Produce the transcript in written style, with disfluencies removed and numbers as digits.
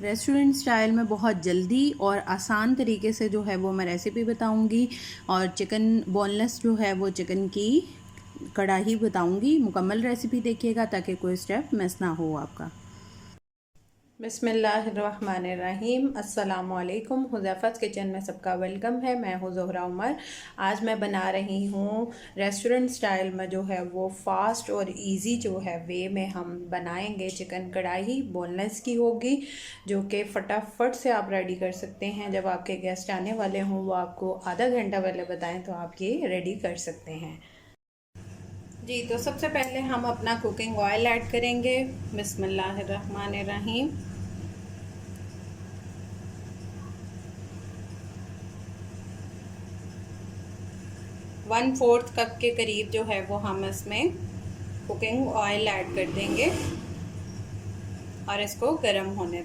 Restaurant style में बहुत जल्दी और आसान तरीके से जो है वो मैं रेसिपी बताऊंगी। और चिकन बोनलेस जो है वो चिकन की कढ़ाई बताऊंगी। मुकम्मल रेसिपी देखिएगा ताकि कोई स्टेप मिस ना हो आपका। बिस्मिल्लाहिर्रहमानिर्रहीम। अस्सलामुअलैकुम। हुज़ैफ़ा's किचन में सबका वेलकम है। मैं हूँ ज़ोहरा उमर। आज मैं बना रही हूँ रेस्टोरेंट स्टाइल में जो है वो फ़ास्ट और इजी जो है वे में हम बनाएंगे चिकन कढ़ाई। बोनलेस की होगी जो कि फटाफट से आप रेडी कर सकते हैं। जब आपके गेस्ट आने वाले हों वो आपको आधा घंटा पहले बताएं तो आप ये रेडी कर सकते हैं। जी, तो सबसे पहले हम अपना कुकिंग ऑयल ऐड करेंगे। बिस्मिल्लाहिर्रहमानिर्रहीम। वन फोर्थ कप के करीब जो है वो हम इसमें कुकिंग ऑयल ऐड कर देंगे और इसको गर्म होने देंगे।